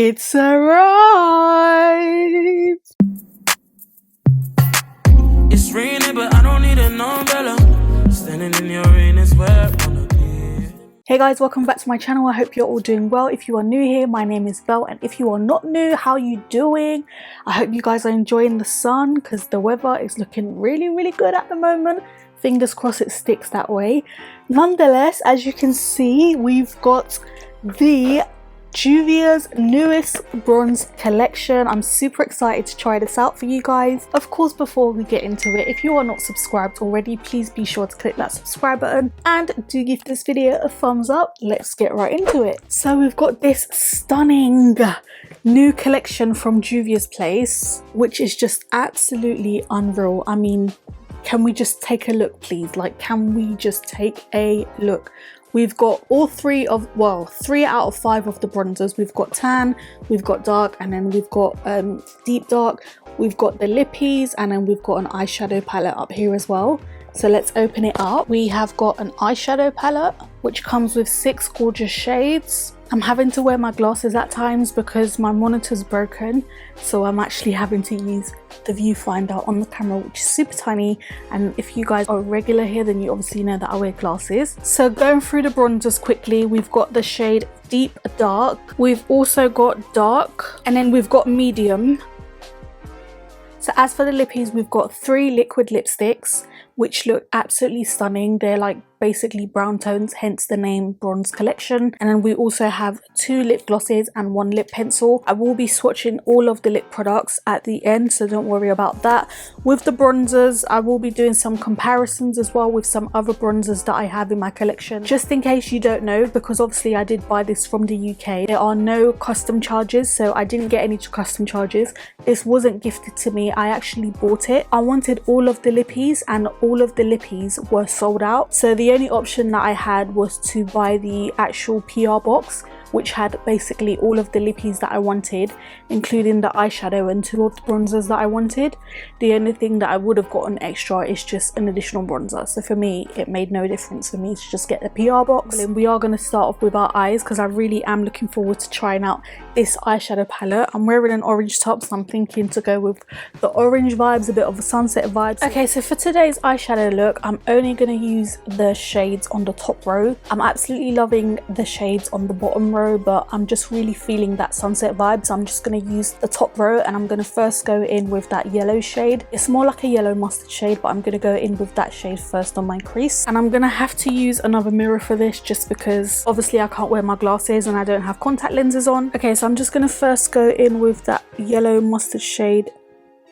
It's arrived! It's raining, but I don't need an umbrella. Standing in your rain is where I wanna be. Hey guys, welcome back to my channel. I hope you're all doing well. If you are new here, my name is Belle, and if you are not new, how are you doing? I hope you guys are enjoying the sun because the weather is looking really good at the moment. Fingers crossed it sticks that way. Nonetheless, as you can see, we've got the Juvia's newest bronze collection. I'm super excited to try this out for you guys. Of course, before we get into it, if you are not subscribed already, please be sure to click that subscribe button and do give this video a thumbs up. Let's get right into it. So we've got this stunning new collection from Juvia's Place, which is just absolutely unreal. I mean, can we just take a look, please? Like, can we just take a look? We've got all three out of 5 of the bronzers. We've got tan, we've got dark, and then we've got deep dark. We've got the lippies, and then we've got an eyeshadow palette up here as well. So let's open it up. We have got an eyeshadow palette, which comes with 6 gorgeous shades. I'm having to wear my glasses at times because my monitor's broken, so I'm actually having to use the viewfinder on the camera, which is super tiny. And if you guys are regular here, then you obviously know that I wear glasses. So going through the bronzers quickly, we've got the shade Deep Dark, we've also got Dark, and then we've got Medium. So as for the lippies, we've got 3 liquid lipsticks which look absolutely stunning. They're like basically brown tones, hence the name Bronze Collection. And then we also have 2 lip glosses and 1 lip pencil. I will be swatching all of the lip products at the end, so don't worry about that. With the bronzers, I will be doing some comparisons as well with some other bronzers that I have in my collection. Just in case you don't know, because obviously I did buy this from the UK, there are no custom charges, so I didn't get any custom charges. This wasn't gifted to me, I actually bought it. I wanted all of the lippies, and all of the lippies were sold out. So the only option that I had was to buy the actual PR box, which had basically all of the lippies that I wanted, including the eyeshadow and 2 of the bronzers that I wanted. The only thing that I would have gotten extra is just an additional bronzer. So for me, it made no difference for me to just get the PR box. And we are going to start off with our eyes because I really am looking forward to trying out this eyeshadow palette. I'm wearing an orange top, so I'm thinking to go with the orange vibes, a bit of a sunset vibes. Okay, so for today's eyeshadow look, I'm only going to use the shades on the top row. I'm absolutely loving the shades on the bottom row, but I'm just really feeling that sunset vibe, so I'm just going to use the top row, and I'm going to first go in with that yellow shade. It's more like a yellow mustard shade, but I'm going to go in with that shade first on my crease. And I'm going to have to use another mirror for this just because obviously I can't wear my glasses and I don't have contact lenses on. Okay, so I'm just going to first go in with that yellow mustard shade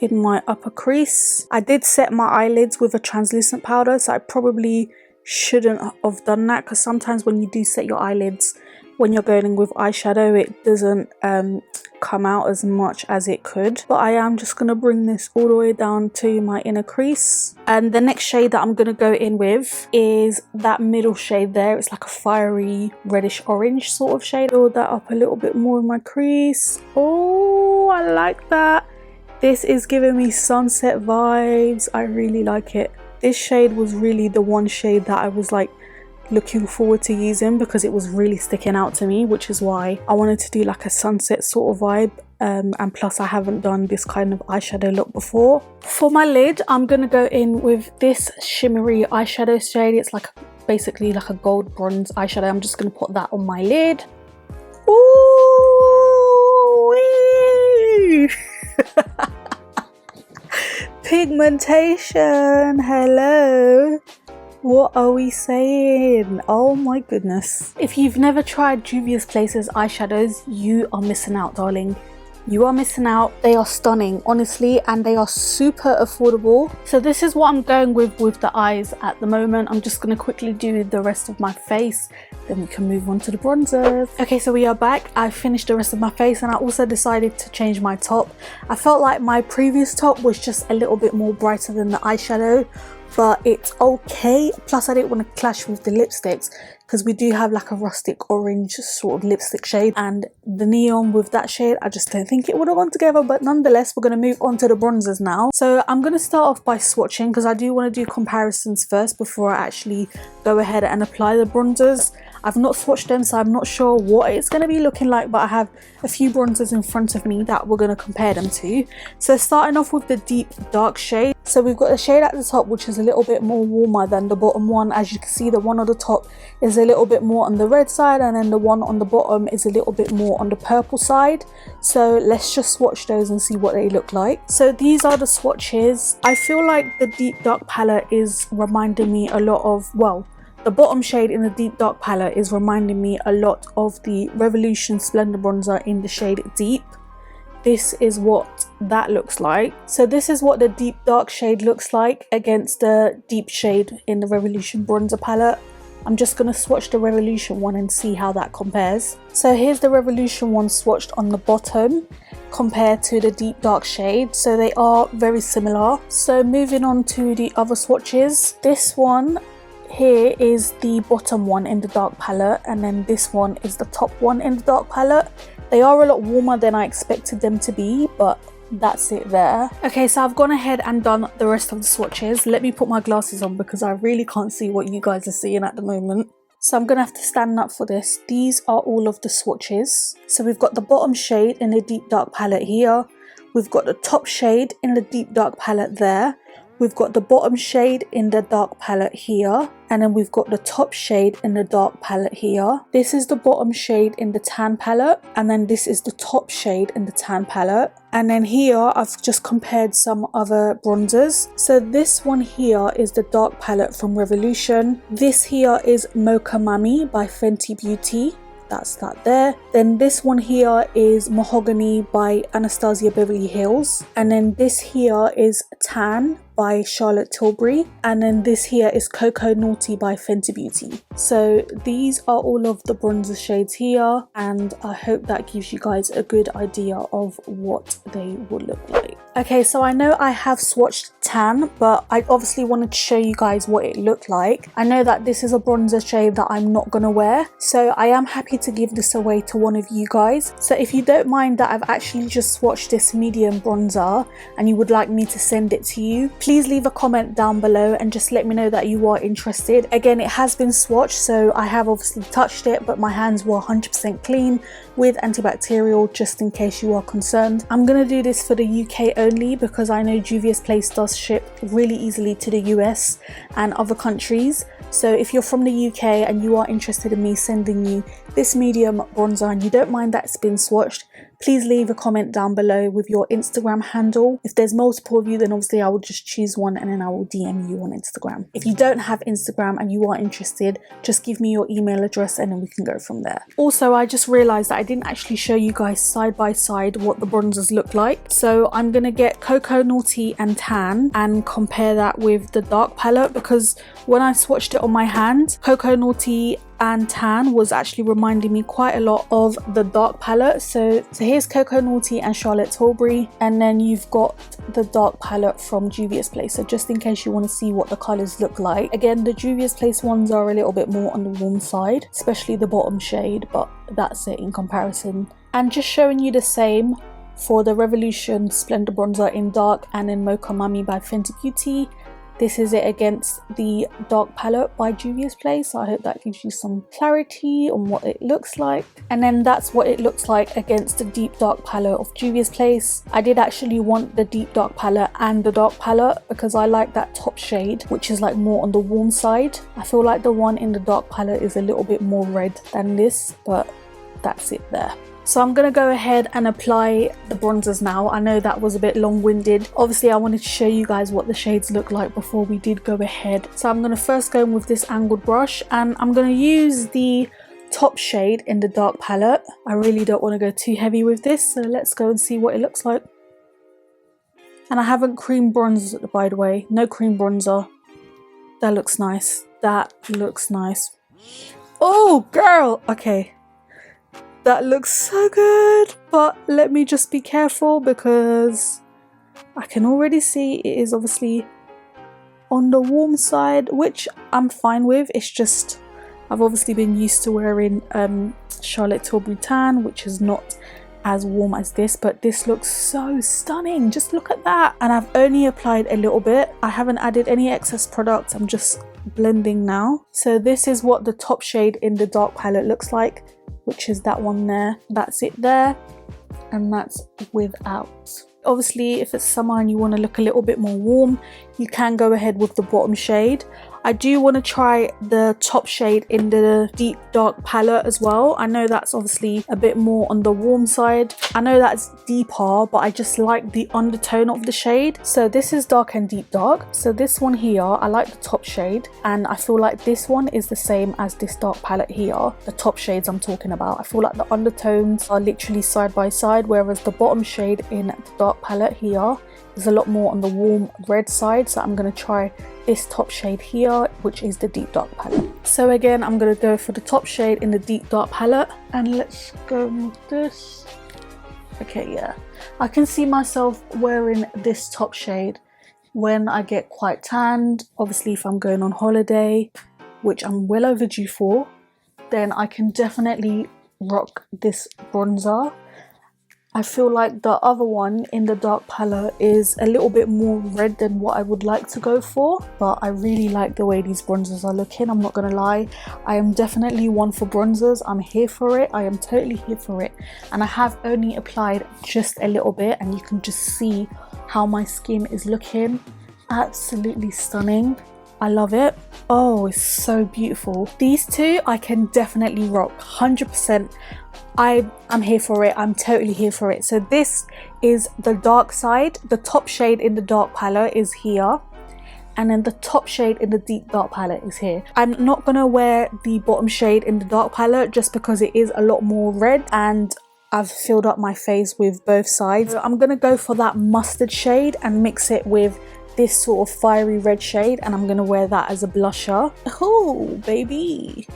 in my upper crease. I did set my eyelids with a translucent powder, so I probably shouldn't have done that, because sometimes when you do set your eyelids when you're going in with eyeshadow, it doesn't come out as much as it could. But I am just going to bring this all the way down to my inner crease. And the next shade that I'm going to go in with is that middle shade there. It's like a fiery reddish orange sort of shade. Build that up a little bit more in my crease. Oh, I like that. This is giving me sunset vibes. I really like it. This shade was really the one shade that I was like looking forward to using because it was really sticking out to me, which is why I wanted to do like a sunset sort of vibe. And plus I haven't done this kind of eyeshadow look before. For my lid, I'm gonna go in with this shimmery eyeshadow shade. It's like basically like a gold bronze eyeshadow. I'm just gonna put that on my lid. Ooh! Pigmentation, hello. What are we saying? Oh my goodness. If you've never tried Juvia's Place's eyeshadows, you are missing out, darling. You are missing out. They are stunning, honestly, and they are super affordable. So this is what I'm going with the eyes at the moment. I'm just going to quickly do the rest of my face, then we can move on to the bronzers. Okay, so we are back. I finished the rest of my face, and I also decided to change my top. I felt like my previous top was just a little bit more brighter than the eyeshadow, but it's okay. Plus I didn't want to clash with the lipsticks because we do have like a rustic orange sort of lipstick shade, and the neon with that shade, I just don't think it would have gone together. But nonetheless, we're going to move on to the bronzers now. So I'm going to start off by swatching because I do want to do comparisons first before I actually go ahead and apply the bronzers. I've not swatched them, so I'm not sure what it's going to be looking like, but I have a few bronzers in front of me that we're going to compare them to. So starting off with the deep dark shade. So we've got a shade at the top which is a little bit more warmer than the bottom one. As you can see, the one on the top is a little bit more on the red side, and then the one on the bottom is a little bit more on the purple side. So let's just swatch those and see what they look like. So these are the swatches. I feel like the deep dark palette is reminding me a lot of, well, the bottom shade in the deep dark palette is reminding me a lot of the Revolution Splendor Bronzer in the shade Deep. This is what that looks like. So this is what the deep dark shade looks like against the deep shade in the Revolution Bronzer palette. I'm just going to swatch the Revolution one and see how that compares. So here's the Revolution one swatched on the bottom compared to the deep dark shade. So they are very similar. So moving on to the other swatches. This one here is the bottom one in the dark palette, and then this one is the top one in the dark palette. They are a lot warmer than I expected them to be, but that's it there. Okay, so I've gone ahead and done the rest of the swatches. Let me put my glasses on because I really can't see what you guys are seeing at the moment. So I'm gonna have to stand up for this. These are all of the swatches. So we've got the bottom shade in the deep dark palette here. We've got the top shade in the deep dark palette there. We've got the bottom shade in the dark palette here, and then we've got the top shade in the dark palette here. This is the bottom shade in the tan palette, and then this is the top shade in the tan palette. And then here I've just compared some other bronzers. So this one here is the dark palette from Revolution. This here is Mocha Mami by Fenty Beauty. That's that there. Then this one here is Mahogany by Anastasia Beverly Hills, and then this here is Tan by Charlotte Tilbury, and then this here is Cocoa Naughty by Fenty Beauty. So these are all of the bronzer shades here, and I hope that gives you guys a good idea of what they will look like. Okay, so I know I have swatched Tan, but I obviously wanted to show you guys what it looked like. I know that this is a bronzer shade that I'm not gonna wear, so I am happy to give this away to one of you guys. So if you don't mind that I've actually just swatched this medium bronzer and you would like me to send it to you, please leave a comment down below and just let me know that you are interested. Again, it has been swatched, so I have obviously touched it, but my hands were 100% clean with antibacterial, just in case you are concerned. I'm gonna do this for the UK only because I know Juvias Place does ship really easily to the US and other countries. So if you're from the UK and you are interested in me sending you this medium bronzer and you don't mind that it's been swatched, please leave a comment down below with your Instagram handle. If there's multiple of you, then obviously I will just choose one and then I will DM you on Instagram. If you don't have Instagram and you are interested, just give me your email address and then we can go from there. Also, I just realized that I didn't actually show you guys side by side what the bronzers look like. So I'm gonna get Cocoa Naughty and Tan and compare that with the dark palette, because when I swatched it on my hand, Cocoa Naughty and Tan was actually reminding me quite a lot of the dark palette. So here's Cocoa Naughty and Charlotte Tilbury, and then you've got the dark palette from Juvias Place. So just in case you want to see what the colors look like, again, the Juvias Place ones are a little bit more on the warm side, especially the bottom shade, but that's it in comparison. And just showing you the same for the Revolution Splendor Bronzer in dark and in Mocha Mami by Fenty Beauty. This is it against the dark palette by Juvias Place. So I hope that gives you some clarity on what it looks like. And then that's what it looks like against the deep dark palette of Juvias Place. I did actually want the deep dark palette and the dark palette because I like that top shade, which is like more on the warm side. I feel like the one in the dark palette is a little bit more red than this, but that's it there. So I'm going to go ahead and apply the bronzers now. I know that was a bit long-winded. Obviously, I wanted to show you guys what the shades look like before we did go ahead. So I'm going to first go in with this angled brush, and I'm going to use the top shade in the dark palette. I really don't want to go too heavy with this, so let's go and see what it looks like. And I haven't cream bronzed, by the way. No cream bronzer. That looks nice. That looks nice. Oh, girl! Okay. That looks so good, but let me just be careful because I can already see it is obviously on the warm side, which I'm fine with. It's just I've obviously been used to wearing Charlotte Tilbury Tan, which is not as warm as this, but this looks so stunning. Just look at that. And I've only applied a little bit. I haven't added any excess product. I'm just blending now. So this is what the top shade in the dark palette looks like, which is that one there. That's it there, and that's without. Obviously, if it's summer and you want to look a little bit more warm, you can go ahead with the bottom shade. I do want to try the top shade in the deep dark palette as well. I know that's obviously a bit more on the warm side. I know that's deeper, but I just like the undertone of the shade. So this is dark and deep dark. So this one here, I like the top shade, and I feel like this one is the same as this dark palette here. The top shades I'm talking about. I feel like the undertones are literally side by side, whereas the bottom shade in the dark palette here is a lot more on the warm red side. So I'm going to try this top shade here, which is the deep dark palette. So again, I'm going to go for the top shade in the deep dark palette, and let's go with this. Okay, yeah, I can see myself wearing this top shade when I get quite tanned. Obviously, if I'm going on holiday, which I'm well overdue for, then I can definitely rock this bronzer. I feel like the other one in the dark palette is a little bit more red than what I would like to go for, but I really like the way these bronzers are looking, I'm not gonna lie. I am definitely one for bronzers. I'm here for it. I am totally here for it. And I have only applied just a little bit, and you can just see how my skin is looking. Absolutely stunning. I love it. Oh, it's so beautiful. These two I can definitely rock 100%. I'm here for it. I'm totally here for it. So this is the dark side. The top shade in the dark palette is here, and then the top shade in the deep dark palette is here. I'm not gonna wear the bottom shade in the dark palette just because it is a lot more red, and I've filled up my face with both sides. So I'm gonna go for that mustard shade and mix it with this sort of fiery red shade, and I'm gonna wear that as a blusher. Oh baby,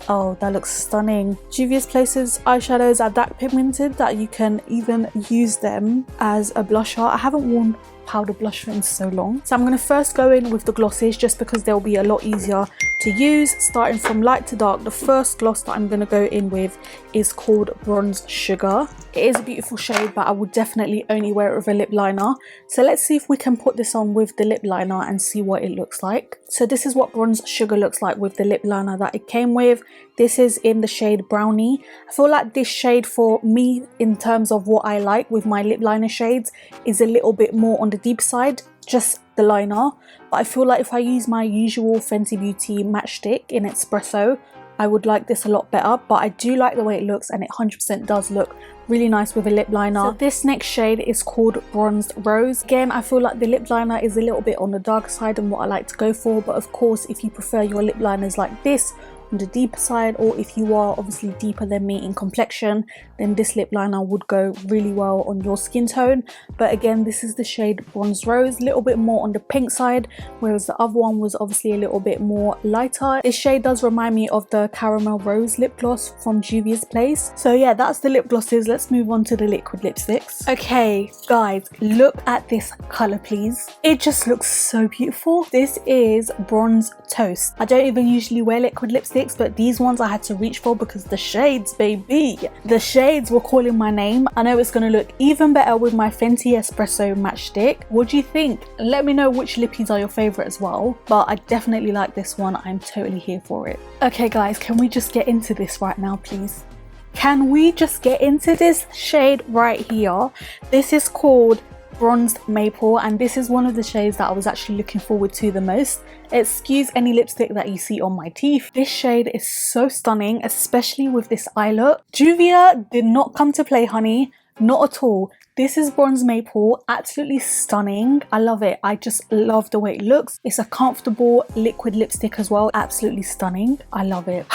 oh that looks stunning. Juvias Place's eyeshadows are dark pigmented, that you can even use them as a blusher. I haven't worn powder blusher in so long, so I'm going to first go in with the glosses just because they'll be a lot easier to use. Starting from light to dark, the first gloss that I'm going to go in with is called Bronze Sugar. It is a beautiful shade, but I would definitely only wear it with a lip liner. So let's see if we can put this on with the lip liner and see what it looks like. So this is what Bronze Sugar looks like with the lip liner that it came with. This is in the shade Brownie. I feel like this shade for me, in terms of what I like with my lip liner shades, is a little bit more on the deep side, just the liner. But I feel like if I use my usual Fenty Beauty matchstick in Espresso, I would like this a lot better. But I do like the way it looks, and it 100% does look really nice with a lip liner. So this next shade is called Bronzed Rose. Again, I feel like the lip liner is a little bit on the dark side and what I like to go for, but of course if you prefer your lip liners like this on the deeper side, or if you are obviously deeper than me in complexion, then this lip liner would go really well on your skin tone. But again, this is the shade Bronze Rose, a little bit more on the pink side, whereas the other one was obviously a little bit more lighter. This shade does remind me of the Caramel Rose lip gloss from Juvias Place. So yeah, that's the lip glosses. Let's move on to the liquid lipsticks. Okay guys, look at this color please. It just looks so beautiful. This is Bronze Toast. I don't even usually wear liquid lipsticks, but these ones I had to reach for because the shades, baby, the shades were calling my name. I know it's going to look even better with my Fenty Espresso matchstick. What do you think? Let me know which lippies are your favorite as well, but I definitely like this one. I'm totally here for it. Okay guys, can we just get into this right now please? Can we just get into this shade right here? This is called Bronzed Maple, and this is one of the shades that I was actually looking forward to the most. Excuse any lipstick that you see on my teeth. This shade is so stunning, especially with this eye look. Juvia did not come to play, honey, not at all. This is Bronzed Maple, absolutely stunning. I love it. I just love the way it looks. It's a comfortable liquid lipstick as well, absolutely stunning. I love it.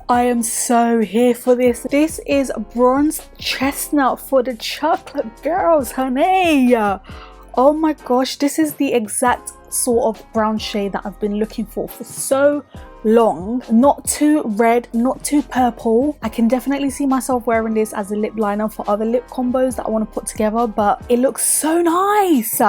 I am so here for this. This is Bronzed Chestnut for the chocolate girls, honey. Oh my gosh, this is the exact sort of brown shade that I've been looking for so long. Not too red, not too purple. I can definitely see myself wearing this as a lip liner for other lip combos that I want to put together, but it looks so nice.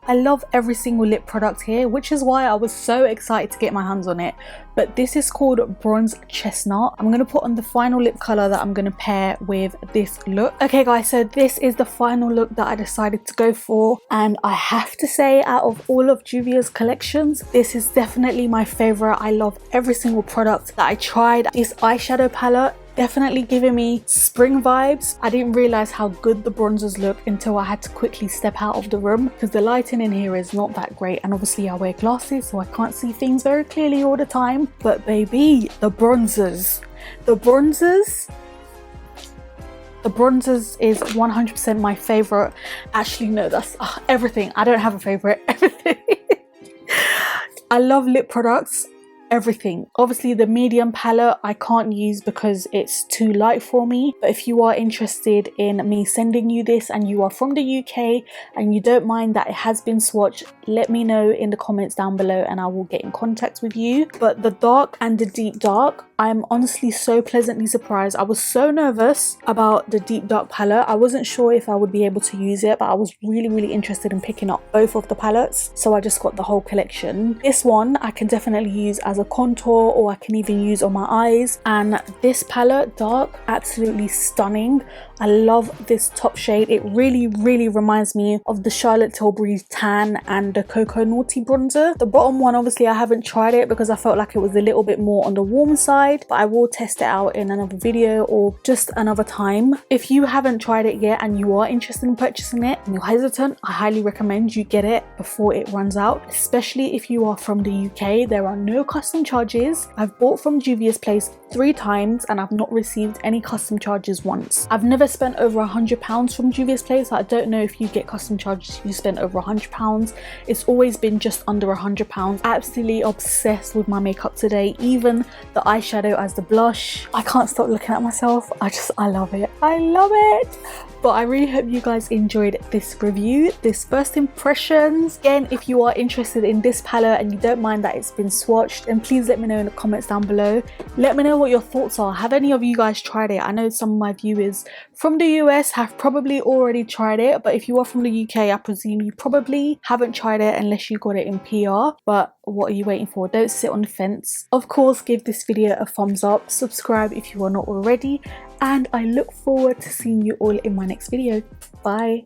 I love every single lip product here, which is why I was so excited to get my hands on it, but this is called Bronze Chestnut. I'm going to put on the final lip color that I'm going to pair with this look. Okay guys, so this is the final look that I decided to go for, and I have to say, out of all of Juvia's collections, this is definitely my favorite. I love every single product that I tried. This eyeshadow palette definitely giving me spring vibes. I didn't realize how good the bronzers look until I had to quickly step out of the room because the lighting in here is not that great, and obviously I wear glasses so I can't see things very clearly all the time. But baby, the bronzers is 100% my favorite. Actually no, that's everything. I don't have a favorite. Everything. I love lip products. Everything. Obviously the medium palette I can't use because it's too light for me, but if you are interested in me sending you this and you are from the UK and you don't mind that it has been swatched, let me know in the comments down below and I will get in contact with you. But the dark and the deep dark, I'm honestly so pleasantly surprised. I was so nervous about the deep dark palette. I wasn't sure if I would be able to use it, but I was really interested in picking up both of the palettes, so I just got the whole collection. This one I can definitely use as a contour, or I can even use on my eyes. And this palette, dark, absolutely stunning. I love this top shade. It really reminds me of the Charlotte Tilbury tan and the Cocoa Naughty bronzer. The bottom one, obviously I haven't tried it because I felt like it was a little bit more on the warm side, but I will test it out in another video or just another time. If you haven't tried it yet and you are interested in purchasing it and you're hesitant, I highly recommend you get it before it runs out, especially if you are from the UK. There are no custom charges. I've bought from Juvias Place 3 times and I've not received any custom charges once. I've never spent over £100 from Juvias Place. I don't know if you get custom charges if you spend over £100. It's always been just under £100. Absolutely obsessed with my makeup today. Even the eyeshadow as the blush, I can't stop looking at myself. I love it. I love it. But I really hope you guys enjoyed this review, this first impressions. Again, if you are interested in this palette and you don't mind that it's been swatched, then please let me know in the comments down below. Let me know what your thoughts are. Have any of you guys tried it? I know some of my viewers from the US have probably already tried it, but if you are from the UK, I presume you probably haven't tried it unless you got it in PR. But what are you waiting for? Don't sit on the fence. Of course, give this video a thumbs up, subscribe if you are not already, and I look forward to seeing you all in my next video. Bye.